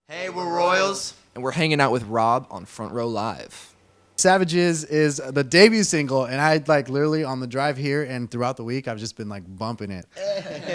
Hey, we're Royals, and we're hanging out with Rob on Front Row Live. Savages is the debut single, and I like literally on the drive here and throughout the week I've just been like bumping it.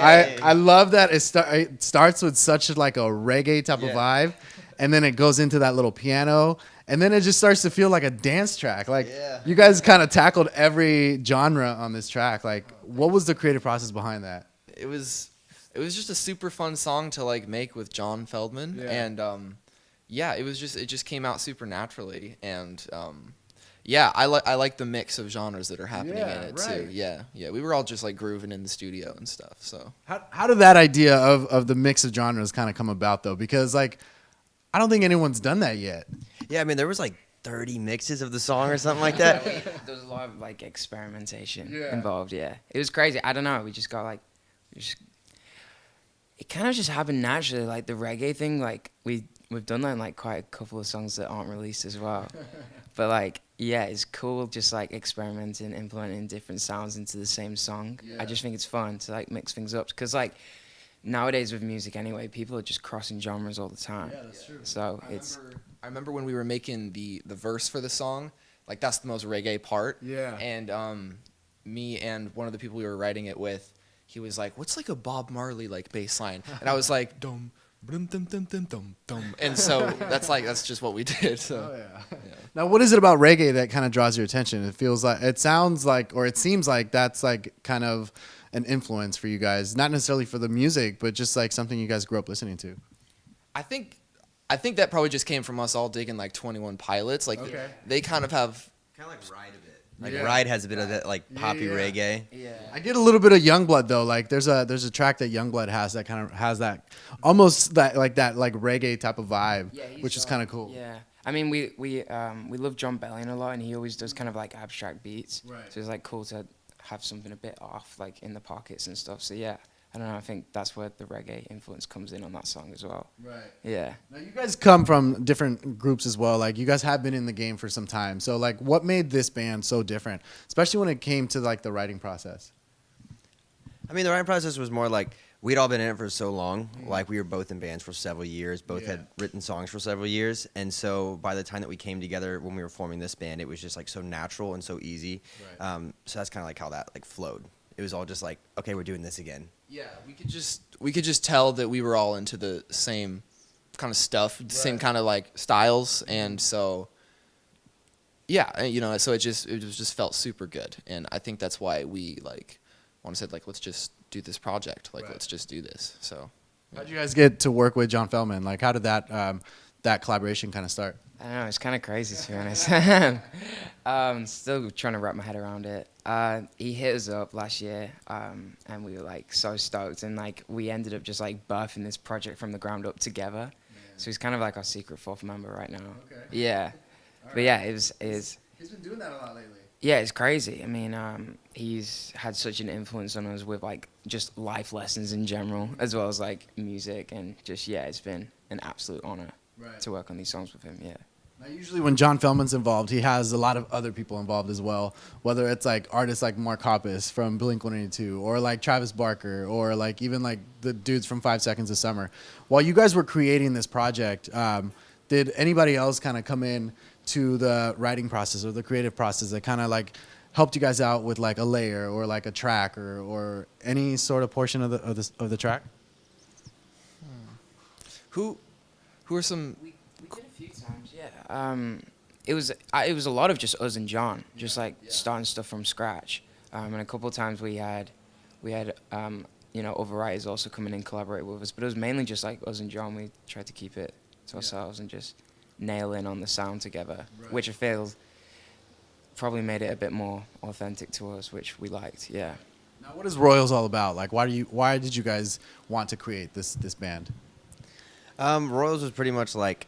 I love that it starts with such like a reggae type of vibe, and then it goes into that little piano, and then it just starts to feel like a dance track. Like you guys kind of tackled every genre on this track. Like, what was the creative process behind that? It was just a super fun song to like make with John Feldmann, and it just came out super naturally, and I like the mix of genres that are happening in it too. Yeah, we were all just like grooving in the studio and stuff. So How did that idea of the mix of genres kind of come about though? Because like I don't think anyone's done that yet. Yeah, I mean, there was like 30 mixes of the song or something like that. There was a lot of like experimentation involved. Yeah, it was crazy. I don't know. We just got like, it kind of just happened naturally. Like the reggae thing, like we've done that in like quite a couple of songs that aren't released as well. But like, yeah, it's cool just like experimenting, implementing different sounds into the same song. I just think it's fun to like mix things up because like nowadays with music anyway, people are just crossing genres all the time. Yeah, that's true. So I remember when we were making the verse for the song, like that's the most reggae part. Yeah. And me and one of the people we were writing it with, he was like, "What's like a Bob Marley like bass line?" And I was like, "Dum, dum, dum, dum, dum, dum, dum." And so that's just what we did. So. Oh yeah. Now, what is it about reggae that kind of draws your attention? It feels like, it sounds like, or it seems like that's like kind of an influence for you guys, not necessarily for the music, but just like something you guys grew up listening to. I think that probably just came from us all digging like 21 Pilots. Like they kind of have Kind of like Ride a bit. Like Ride has a bit of that like poppy reggae. yeah. I get a little bit of Youngblood though. Like there's a track that Youngblood has that kind of has that almost that like reggae type of vibe, which is kind of cool. Yeah. I mean, we love John Bellion a lot, and he always does kind of like abstract beats. Right. So it's like cool to have something a bit off, like in the pockets and stuff. So yeah, I don't know. I think that's where the reggae influence comes in on that song as well. Right. Yeah. Now you guys come from different groups as well. Like you guys have been in the game for some time. So like, what made this band so different, especially when it came to like the writing process? I mean, the writing process was more like we'd all been in it for so long. Like we were both in bands for several years, both had written songs for several years. And so by the time that we came together when we were forming this band, it was just like so natural and so easy. Right. So that's kind of like how that like flowed. It was all just like, okay, we're doing this again. Yeah, we could just tell that we were all into the same kind of stuff, the same kind of like styles, and so so it just felt super good, and I think that's why we like want to say like let's just do this project, like let's just do this. So How did you guys get to work with John Feldmann? Like how did that collaboration kind of start? I don't know. It's kind of crazy to be honest. Still trying to wrap my head around it. He hit us up last year, and we were like so stoked, and like we ended up just like birthing this project from the ground up together. So he's kind of like our secret fourth member right now. Okay. Yeah, but yeah, it was. He's been doing that a lot lately. Yeah, it's crazy. I mean, he's had such an influence on us with like just life lessons in general, as well as like music, and just it's been an absolute honor to work on these songs with him. Yeah. Now, usually when John Feldmann's involved, he has a lot of other people involved as well, whether it's like artists like Mark Hoppus from Blink-182 or like Travis Barker or like even like the dudes from 5 Seconds of Summer. While you guys were creating this project, did anybody else kind of come in to the writing process or the creative process that kind of like helped you guys out with like a layer or like a track or any sort of portion of the track? who are some We did a few times, yeah. It was a lot of just us and John, just like starting stuff from scratch. And a couple of times we had other writers also come in and collaborate with us, but it was mainly just like us and John. We tried to keep it to ourselves and just nail in on the sound together, which I feel probably made it a bit more authentic to us, which we liked. Yeah. Now, what is Royals all about? Like, why did you guys want to create this band? Royals was pretty much like,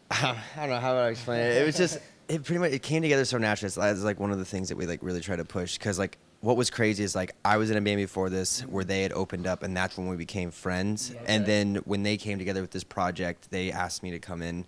I don't know how would I explain it. It was just, it came together so naturally. It's like one of the things that we like really try to push. Because like what was crazy is like I was in a band before this where they had opened up, and that's when we became friends. And then when they came together with this project, they asked me to come in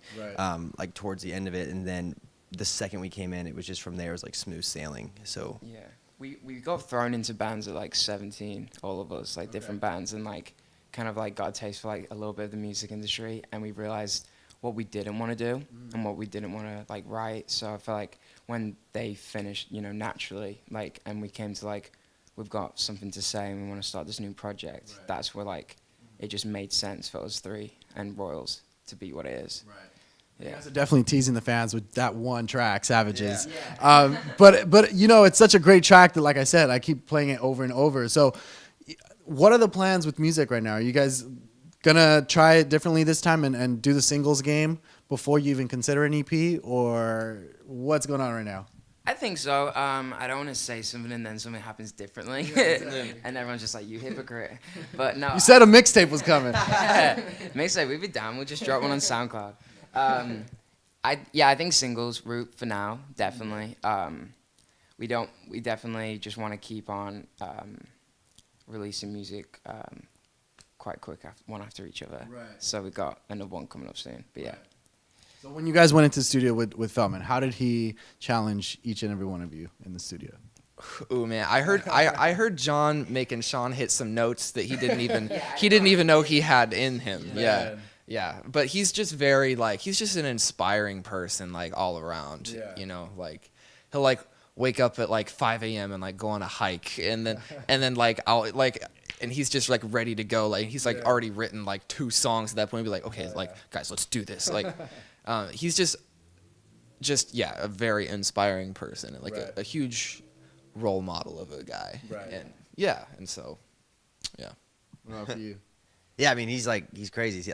like towards the end of it. And then the second we came in, it was just from there, it was like smooth sailing. So Yeah. We got thrown into bands at like 17, all of us, like different bands, and like kind of like got a taste for like a little bit of the music industry, and we realized what we didn't want to do and what we didn't want to like write. So I feel like when they finished, you know, naturally, like, and we came to like, we've got something to say and we want to start this new project. Right. That's where like it just made sense for us three and Royals to be what it is. Right. Yeah. You guys are definitely teasing the fans with that one track, Savages. Yeah. But you know, it's such a great track that, like I said, I keep playing it over and over. So what are the plans with music right now? Are you guys gonna try it differently this time and do the singles game before you even consider an EP, or what's going on right now? I think so. I don't want to say something and then something happens differently, and everyone's just like, "You hypocrite." But no, You said a mixtape was coming. mixtape. We'd be down. We'll just drop one on SoundCloud. I think singles route for now, definitely. We definitely just want to keep on releasing music quite quick one after each other. Right. So we got another one coming up soon. But yeah. So when you guys went into the studio with Feldmann, how did he challenge each and every one of you in the studio? Ooh man, I heard John making Sean hit some notes that he didn't even know he had in him. Yeah. But he's just very like, he's just an inspiring person, like all around. Yeah. You know, like he'll like wake up at like 5 a.m. and like go on a hike, and then like and he's just like ready to go. Like he's like already written like 2 songs at that point. Be like, okay, like guys, let's do this. Like he's just a very inspiring person, like a huge role model of a guy. Right. And so What about for you? Yeah, I mean, he's crazy.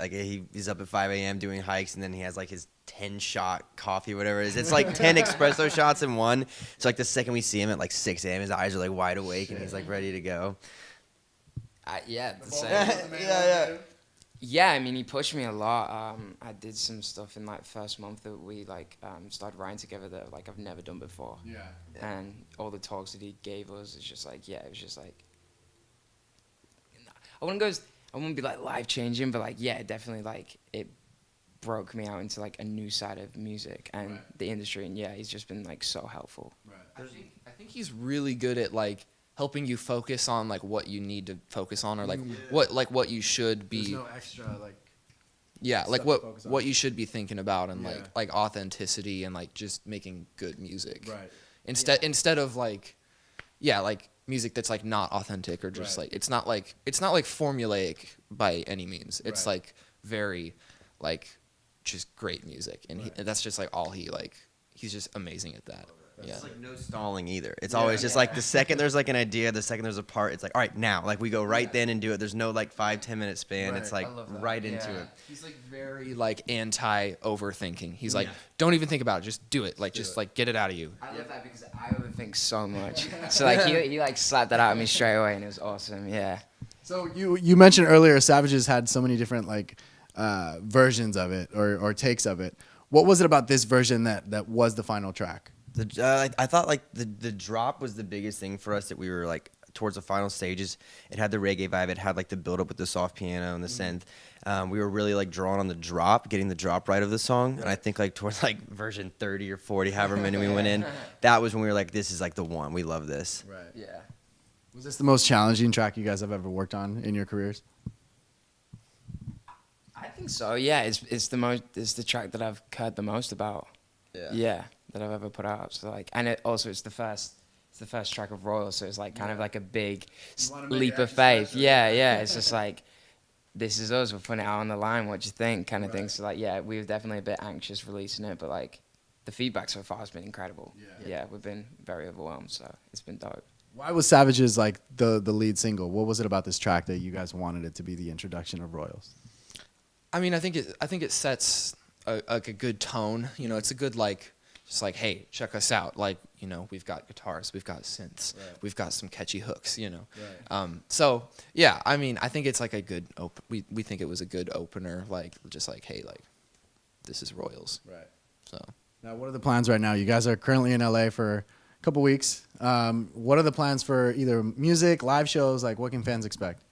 He's up at 5 a.m. doing hikes, and then he has like his 10-shot coffee, whatever it is. It's like 10 espresso shots in one. So like the second we see him at like 6 a.m., his eyes are like wide awake, and he's like ready to go. The same. Yeah. Yeah, I mean, he pushed me a lot. I did some stuff in like first month that we like started writing together that like I've never done before. Yeah. And all the talks that he gave us, it's just like, it was just like, I wouldn't be like life changing, but like, definitely like it broke me out into like a new side of music and the industry. And he's just been like so helpful. Right. I think he's really good at like helping you focus on like what you need to focus on, or like what you should be. There's no extra like. Yeah, like stuff to focus on. what you should be thinking about, and Yeah. like authenticity and like just making good music. Right. Instead of like like music that's like not authentic, or just Right. like it's not like formulaic by any means. It's Right. like very like just great music, and that's just like all he's just amazing at that. Yeah. It's like no stalling either. It's always just like the second there's like an idea, the second there's a part, it's like, all right, now. Like we go right then and do it. There's no like 5-10 minute span. Right. It's like I love that. right into it. He's like very like anti overthinking. He's like, don't even think about it, just do it. Like just like get it out of you. I love that because I overthink so much. So like he like slapped that out of me straight away, and it was awesome. Yeah. So you mentioned earlier Savages had so many different like versions of it or takes of it. What was it about this version that was the final track? I thought like the drop was the biggest thing for us, that we were like towards the final stages. It had the reggae vibe. It had like the build up with the soft piano and the synth. We were really like drawn on the drop, getting the drop right of the song. And I think like towards like version 30 or 40, however many we went in, that was when we were like, this is like the one. We love this. Right. Yeah. Was this the most challenging track you guys have ever worked on in your careers? I think so. Yeah, it's the track that I've heard the most about. Yeah, that I've ever put out. So like, and it's the first track of RØYLS, so it's like kind of like a big leap of faith. Yeah. It's just like, this is us. We're putting it out on the line. What do you think? Kind of thing. So like, we were definitely a bit anxious releasing it, but like, the feedback so far has been incredible. Yeah, we've been very overwhelmed. So it's been dope. Why was Savages like the lead single? What was it about this track that you guys wanted it to be the introduction of RØYLS? I mean, I think it sets a good tone. You know, it's a good like, just like, hey, check us out. Like, you know, we've got guitars, we've got synths, we've got some catchy hooks. You know, so yeah, I mean, I think it's like a good we think it was a good opener. Like, just like, hey, like, this is RØYLS. Right. So Now, what are the plans right now? You guys are currently in LA for a couple weeks. What are the plans for either music, live shows? Like, what can fans expect?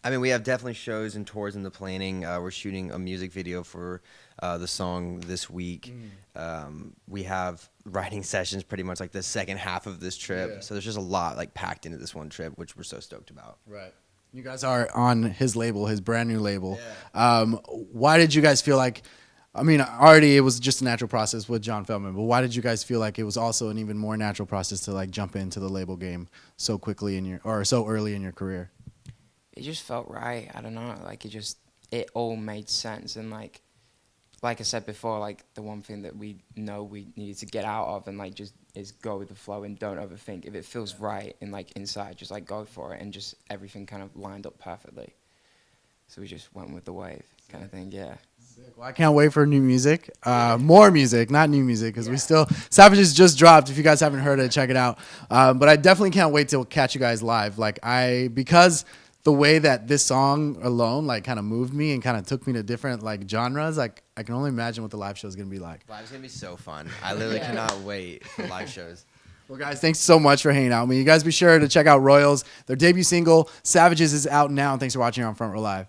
I mean, we have definitely shows and tours in the planning. We're shooting a music video for the song this week. We have writing sessions pretty much like the second half of this trip. Yeah. So there's just a lot like packed into this one trip, which we're so stoked about. Right. You guys are on his label, his brand new label. Why did you guys feel like, I mean, already it was just a natural process with John Feldmann, but why did you guys feel like it was also an even more natural process to like jump into the label game so quickly or so early in your career? It just felt right. I don't know. Like it all made sense. And like I said before, like the one thing that we know we needed to get out of and like just is go with the flow and don't overthink. If it feels right and like inside, just like go for it, and just everything kind of lined up perfectly. So we just went with the wave kind of thing. Yeah. Well, I can't wait for new music, more music, not new music, because we still, Savages just dropped. If you guys haven't heard it, check it out. But I definitely can't wait to catch you guys live. Because the way that this song alone like kind of moved me and kind of took me to different like genres, like I can only imagine what the live show is gonna be like. Live's gonna be so fun. I literally cannot wait for live shows. Well, guys, thanks so much for hanging out with me. You guys be sure to check out RØYLS. Their debut single, Savages, is out now. And thanks for watching here on Front Row Live.